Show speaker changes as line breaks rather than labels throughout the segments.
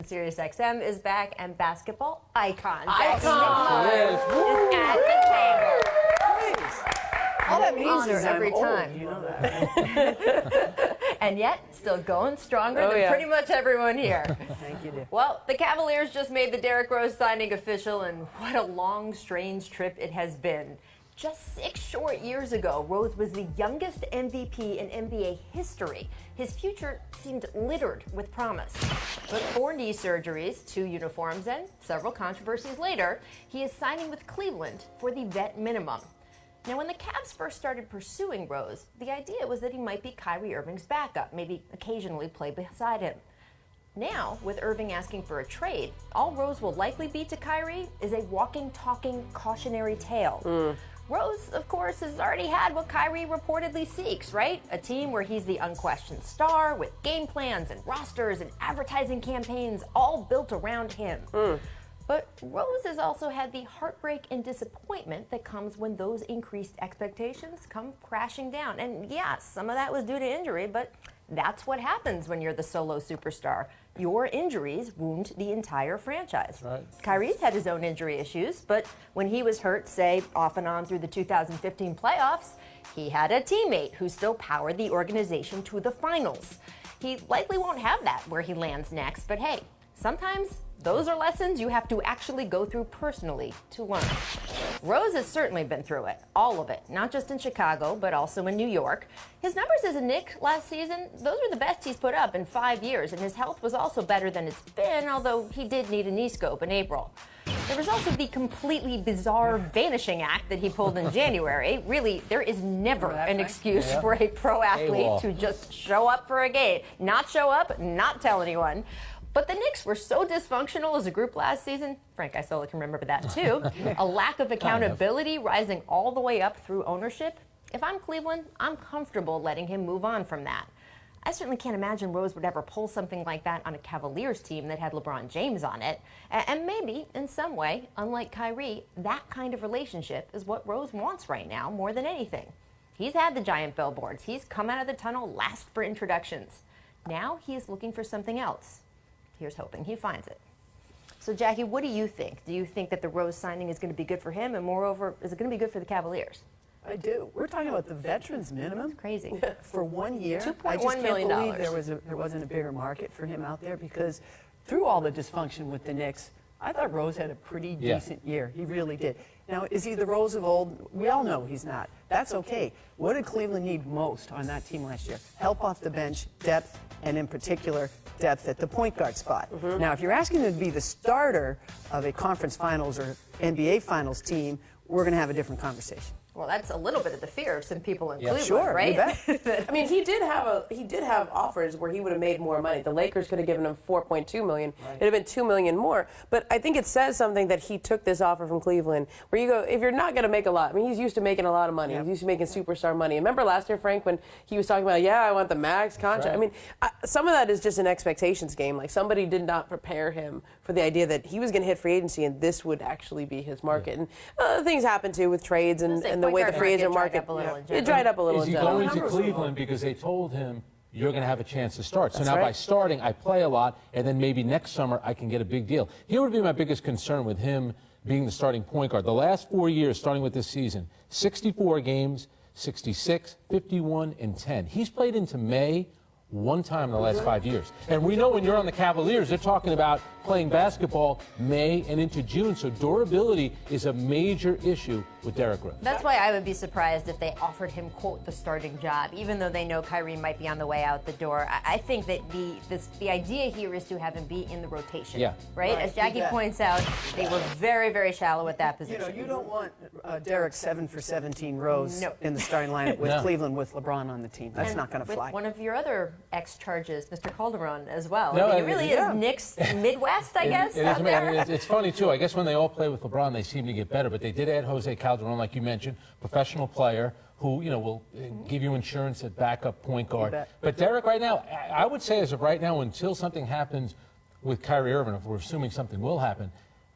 SiriusXM is back, and basketball icon
Icon!
Jackson is at the table.
All that means is
every
I'm
time.
old, you know that.
And yet, still going stronger than pretty much everyone here.
Thank you, dear.
Well, the Cavaliers just made the Derrick Rose signing official, and what a long, strange trip it has been. Just 6 short years ago, Rose was the youngest MVP in NBA history. His future seemed littered with promise. But 4 knee surgeries, 2 uniforms, and several controversies later, he is signing with Cleveland for the vet minimum. Now, when the Cavs first started pursuing Rose, the idea was that he might be Kyrie Irving's backup, maybe occasionally play beside him. Now, with Irving asking for a trade, all Rose will likely be to Kyrie is a walking, talking, cautionary tale. Rose, of course, has already had what Kyrie reportedly seeks, right? A team where he's the unquestioned star with game plans and rosters and advertising campaigns all built around him. But Rose has also had the heartbreak and disappointment that comes when those increased expectations come crashing down. And yeah, some of that was due to injury, but that's what happens when you're the solo superstar. Your injuries wound the entire franchise.
Right.
Kyrie's had his own injury issues, but when he was hurt, say, off and on through the 2015 playoffs, he had a teammate who still powered the organization to the finals. He likely won't have that where he lands next, but hey, sometimes those are lessons you have to actually go through personally to learn. Rose has certainly been through it, all of it, not just in Chicago, but also in New York. His numbers as a Knick last season, those are the best he's put up in 5 years, and his health was also better than it's been, although he did need a knee scope in April. There was also the completely bizarre vanishing act that he pulled in January. Really, there is never an excuse for a pro athlete to just show up for a game, not show up, not tell anyone. But the Knicks were so dysfunctional as a group last season, Frank Isola can remember that too, a lack of accountability rising all the way up through ownership. If I'm Cleveland, I'm comfortable letting him move on from that. I certainly can't imagine Rose would ever pull something like that on a Cavaliers team that had LeBron James on it. And maybe, in some way, unlike Kyrie, that kind of relationship is what Rose wants right now more than anything. He's had the giant billboards. He's come out of the tunnel last for introductions. Now he is looking for something else. Here's hoping he finds it. So, Jackie, what do you think? Do you think that the Rose signing is going to be good for him? And moreover, is it going to be good for the Cavaliers?
I do. We're talking about the veterans minimum.
It's crazy.
For 1 year.
$2.1 million.
I just can't believe there wasn't a bigger market for him out there, because through all the dysfunction with the Knicks, I thought Rose had a pretty decent year. He really did. Now, is he the Rose of old? We all know he's not. That's okay. What did Cleveland need most on that team last year? Help off the bench, depth, and in particular, depth at the point guard spot. Now, if you're asking him to be the starter of a conference finals or NBA finals team, we're going to have a different conversation.
Well, that's a little bit of the fear of some people in Cleveland,
sure,
right?
You bet.
I mean, he did have offers where he would have made more money. The Lakers could have given him $4.2 million. It'd have been $2 million more. But I think it says something that he took this offer from Cleveland, where you go, if you're not going to make a lot, I mean, he's used to making a lot of money. He's used to making superstar money. Remember last year, Frank, when he was talking about, I want the max contract. I mean, some of that is just an expectations game. Like, somebody did not prepare him for the idea that he was going to hit free agency and this would actually be his market. And things happen too with trades and the way the free agent market. It dried up a little.
Is he going to Cleveland because they told him you're going to have a chance to start? So now by starting, I play a lot, and then maybe next summer I can get a big deal. Here would be my biggest concern with him being the starting point guard. The last 4 years, starting with this season, 64 games, 66, 51, and 10. He's played into May one time in the last 5 years. And we know when you're on the Cavaliers, they're talking about playing basketball May and into June. So durability is a major issue with Derrick Rose.
That's why I would be surprised if they offered him, quote, the starting job, even though they know Kyrie might be on the way out the door. I think that the idea here is to have him be in the rotation, right? As Jackie points out, they were very, very shallow at that position.
You don't want Derrick 7 for 17 Rose in the starting lineup with Cleveland with LeBron on the team. That's not going to fly.
One of your other ex-charges, Mr. Calderon, as well.
No,
I mean, it really is Knicks Midwest, I guess.
It's funny, too. I guess when they all play with LeBron, they seem to get better. But they did add Jose Calderon, like you mentioned, professional player who, will give you insurance at backup point guard. But Derrick, right now, I would say as of right now, until something happens with Kyrie Irving, if we're assuming something will happen,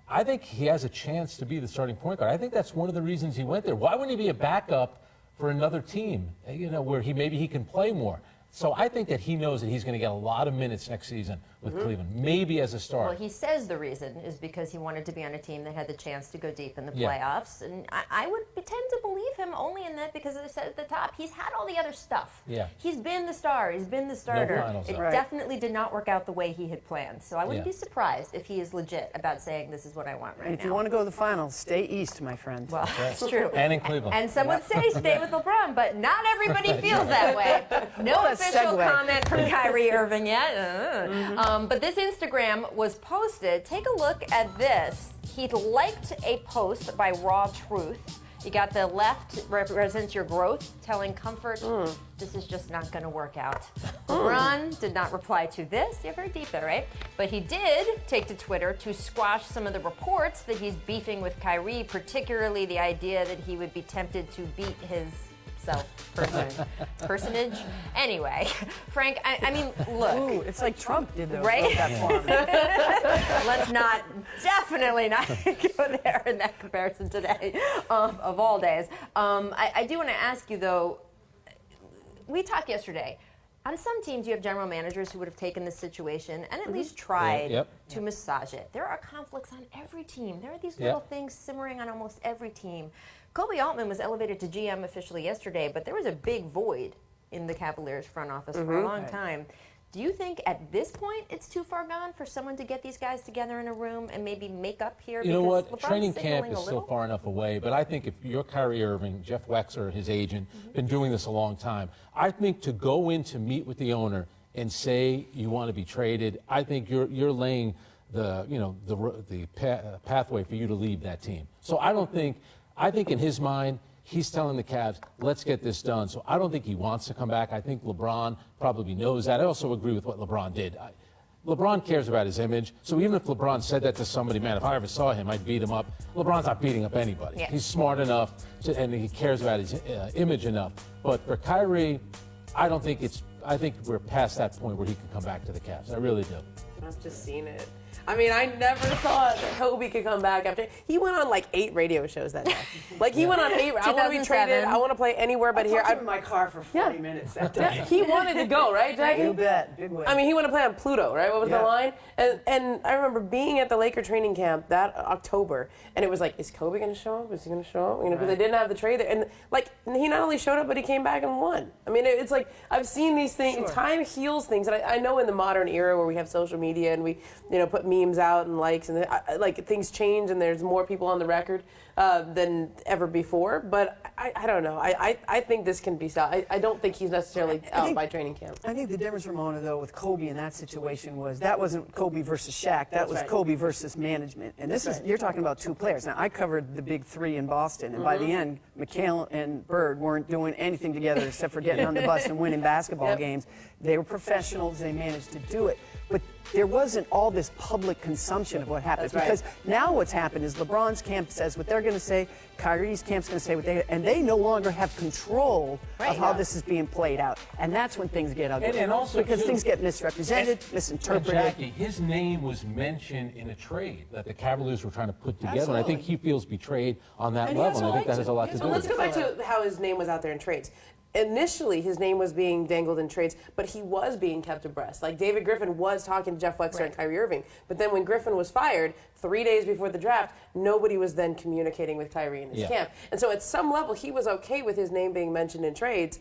I think he has a chance to be the starting point guard. I think that's one of the reasons he went there. Why wouldn't he be a backup for another team, where maybe he can play more? So I think that he knows that he's going to get a lot of minutes next season with Cleveland, maybe as a starter.
Well, he says the reason is because he wanted to be on a team that had the chance to go deep in the
Yeah.
playoffs. And I would tend to believe him only in that because, as I said at the top, he's had all the other stuff.
Yeah.
He's been the star. He's been the starter.
finals,
It
though.
Right.
definitely did not work out the way he had planned. So I wouldn't
Yeah.
be surprised if he is legit about saying this is what I want right
And if
now.
you want to go to the finals, stay east, my friend.
Well, that's true.
And in Cleveland.
And some would say stay with LeBron, but not everybody feels that way. No
What a
official
segue.
comment from Kyrie Irving yet. But this Instagram was posted. Take a look at this. He liked a post by Raw Truth. You got the left represents your growth, telling Comfort this is just not going to work out. LeBron did not reply to this. You're very deep there, right? But he did take to Twitter to squash some of the reports that he's beefing with Kyrie, particularly the idea that he would be tempted to beat his personage. Anyway, Frank, I mean, look.
Ooh, it's like Trump did those.
Right?
wrote that for him.
Let's not, definitely not go there in that comparison today, of all days. I do want to ask you, though, we talked yesterday. On some teams, you have general managers who would have taken this situation and at least tried
Yep.
to massage it. There are conflicts on every team. There are these
Yep.
little things simmering on almost every team. Kobe Altman was elevated to GM officially yesterday, but there was a big void in the Cavaliers front office for a long time. Do you think at this point it's too far gone for someone to get these guys together in a room and maybe make up here?
You know
because
what?
LeBron's
Training camp
signaling
is
a
still
little?
far enough away, but I think if you're Kyrie Irving, Jeff Wexler, his agent, been doing this a long time. I think to go in to meet with the owner and say you want to be traded, I think you're laying the pathway for you to leave that team. So I think in his mind, he's telling the Cavs, let's get this done. So I don't think he wants to come back. I think LeBron probably knows that. I also agree with what LeBron did. LeBron cares about his image. So even if LeBron said that to somebody, man, if I ever saw him, I'd beat him up. LeBron's not beating up anybody.
Yeah.
He's smart enough and he cares about his image enough. But for Kyrie, I think we're past that point where he can come back to the Cavs. I really do.
I've just seen it. I mean, I never thought that Kobe could come back after. He went on like 8 radio shows that day. Like, he went on 8. I want to be traded. I want to play anywhere but here.
I'm in my car for 40 minutes that day.
He wanted to go, right, Jackie?
You bet. Big way.
I mean, he wanted to play on Pluto, right? What was the
Yeah.
line? And I remember being at the Laker training camp that October, and it was like, is Kobe going to show up? Is he going to show up? You know, because they didn't have the trade there. And like, he not only showed up, but he came back and won. I mean, it's like, I've seen these things.
Sure.
Time heals things, and I know in the modern era where we have social media and we, put memes out and likes, and like things change, and there's more people on the record than ever before. But I don't know. I think this can be solved. I don't think he's necessarily out by training camp.
I think the difference, Ramona, though, with Kobe in that situation was that wasn't Kobe versus Shaq. That was
right.
Kobe versus management. And this is, you're talking about 2 players. Now, I covered the big 3 in Boston, and by the end, McHale and Bird weren't doing anything together except for getting on the bus and winning basketball games. They were professionals. They managed to do it. But there wasn't all this public consumption of what happened.
That's right.
Because now what's happened is LeBron's camp says what they're going to say, Kyrie's camp's going to say what and they no longer have control of how this is being played out. And that's when things get ugly.
And also,
because
too,
things get misrepresented,
And
misinterpreted.
Jackie, his name was mentioned in a trade that the Cavaliers were trying to put together, and I think he feels betrayed on that
And he has
level. And I think
a
that has a lot to
So
do
let's
with
go
it.
back to how his name was out there in trades. Initially, his name was being dangled in trades, but he was being kept abreast. Like, David Griffin was talking to Jeff Wexler and Kyrie Irving. But then when Griffin was fired 3 days before the draft, nobody was then communicating with Kyrie in his camp. And so at some level, he was okay with his name being mentioned in trades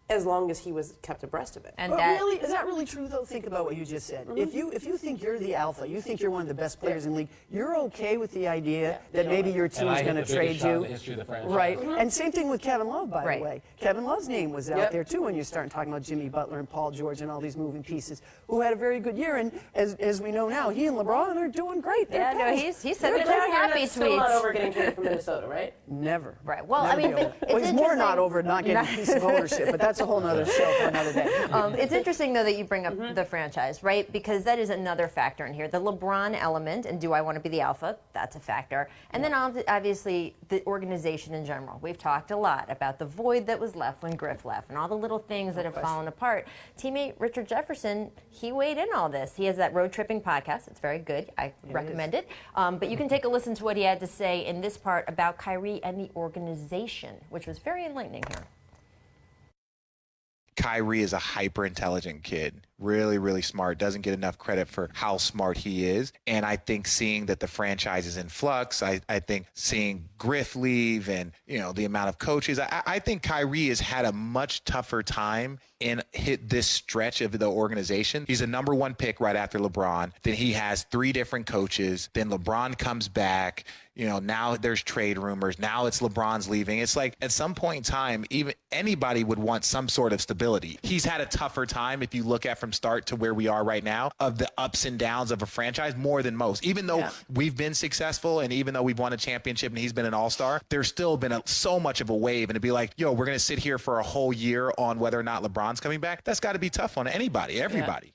as long as he was kept abreast of it.
And
But
that,
really, is that really true, though? Think about what you just said. If you think you're the alpha, you think you're one of the best players in the league, you're okay with the idea that maybe your
And
team's
I hit
going
the
to
biggest
trade
shot in
you.
the history of the franchise.
Right. And same thing with Kevin Love, by
Right.
the way. Kevin Love's name was out
Yep.
there, too, when you start talking about Jimmy Butler and Paul George and all these moving pieces, who had a very good year. And as we know now, he and LeBron are doing great. They're
yeah, no,
pals.
he's sending
But
very happy
that's still not
tweets.
over getting traded from Minnesota, right?
Never.
Right. Well,
Never
I mean,
be over.
it's
Well, he's more not
interesting-
over not getting a piece of ownership, but that's a whole other show for another day.
It's interesting, though, that you bring up the franchise, right? Because that is another factor in here. The LeBron element, and do I want to be the alpha? That's a factor. And then obviously the organization in general. We've talked a lot about the void that was left when Griff left and all the little things that have fallen apart. Teammate Richard Jefferson, he weighed in all this. He has that road tripping podcast. It's very good. I recommend it. But you can take a listen to what he had to say in this part about Kyrie and the organization, which was very enlightening here.
Kyrie is a hyper-intelligent kid. Really, really smart. Doesn't get enough credit for how smart he is. And I think seeing that the franchise is in flux, I think seeing Griff leave and, the amount of coaches, I think Kyrie has had a much tougher time in this stretch of the organization. He's a number 1 pick right after LeBron. Then he has 3 different coaches. Then LeBron comes back. Now there's trade rumors. Now it's LeBron's leaving. It's like at some point in time, even anybody would want some sort of stability. He's had a tougher time, if you look at from start to where we are right now, of the ups and downs of a franchise more than most. Even though we've been successful and even though we've won a championship and he's been an all-star, there's still been so much of a wave. And to be like, we're going to sit here for a whole year on whether or not LeBron's coming back, that's got to be tough on anybody, everybody.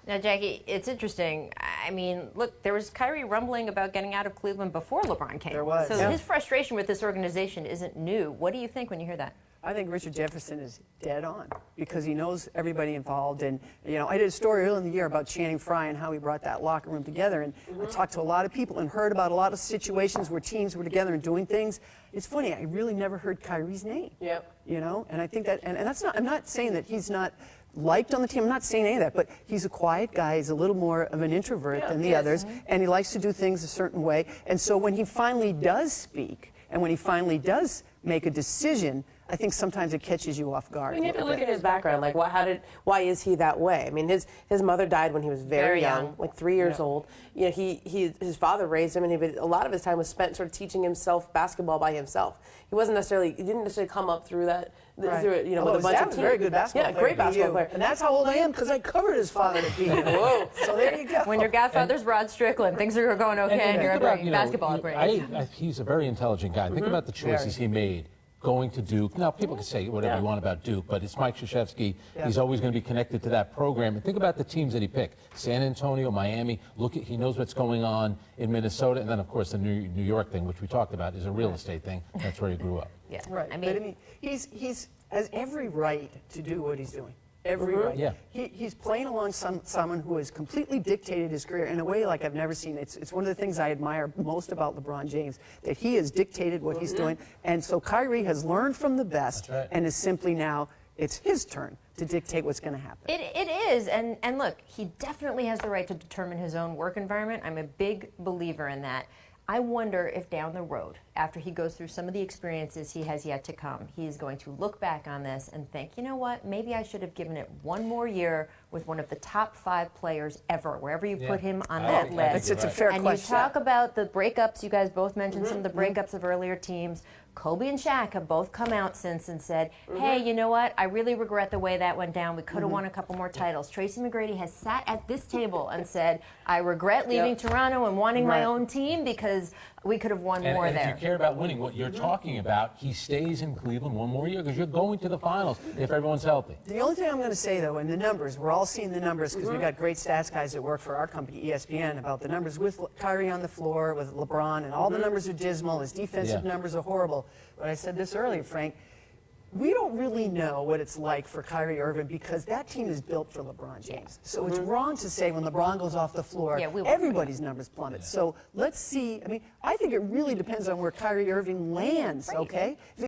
Now, Jackie, it's interesting. I mean, look, there was Kyrie rumbling about getting out of Cleveland before LeBron came.
There was.
So his frustration with this organization isn't new. What do you think when you hear that?
I think Richard Jefferson is dead on because he knows everybody involved. And, I did a story earlier in the year about Channing Frye and how he brought that locker room together. And I talked to a lot of people and heard about a lot of situations where teams were together and doing things. It's funny, I really never heard Kyrie's name.
Yep.
And I think that, and that's not, I'm not saying that he's not liked on the team. I'm not saying any of that, but he's a quiet guy. He's a little more of an introvert than the others, and he likes to do things a certain way. And so when he finally does speak, and when he finally does make a decision, I think sometimes it catches you off guard.
You have to look at his background. Like, why is he that way? I mean, his mother died when he was very young, like 3 years old. His father raised him, and a lot of his time was spent sort of teaching himself basketball by himself. He didn't necessarily come up through that.
Right.
Through, with a bunch of teams.
Very good basketball player.
Great basketball player.
And that's how old I am because I covered his father at BU. Whoa! So there you go.
When your godfather's Rod Strickland, things are going okay, and you're a basketball great.
He's a very intelligent guy. Think about the choices he made. Going to Duke. Now, people can say whatever you want about Duke, but it's Mike Krzyzewski. He's always going to be connected to that program. And think about the teams that he picked. San Antonio, Miami. He knows what's going on in Minnesota. And then, of course, the New York thing, which we talked about, is a real estate thing. That's where he grew up.
Yeah.
Right.
I
But
mean,
he's has every right to do what he's doing. Every right.
Yeah.
He's playing along someone who has completely dictated his career in a way like I've never seen. It's one of the things I admire most about LeBron James, that he has dictated what he's doing. And so Kyrie has learned from the best and is simply now, it's his turn to dictate what's going to happen.
It is, and look, he definitely has the right to determine his own work environment. I'm a big believer in that. I wonder if down the road, after he goes through some of the experiences he has yet to come, he's going to look back on this and think, you know what, maybe I should have given it one more year with one of the top 5 players ever, wherever you put him on that list.
It's a fair question.
And you talk about the breakups, you guys both mentioned some of the breakups of earlier teams. Kobe and Shaq have both come out since and said, hey, you know what? I really regret the way that went down. We could have won a couple more titles. Tracy McGrady has sat at this table and said, I regret leaving Toronto and wanting my own team because we could have won more there.
If you care about winning, what you're talking about, he stays in Cleveland one more year because you're going to the finals if everyone's healthy.
The only thing I'm going to say, though, in the numbers, we're all seeing the numbers because we've got great stats guys that work for our company, ESPN, about the numbers with Kyrie on the floor, with LeBron, and all the numbers are dismal. His defensive numbers are horrible. But I said this earlier, Frank, we don't really know what it's like for Kyrie Irving because that team is built for LeBron James. So it's wrong to say when LeBron goes off the floor, everybody's numbers plummet. So let's see. I mean, I think it really depends on where Kyrie Irving lands, okay?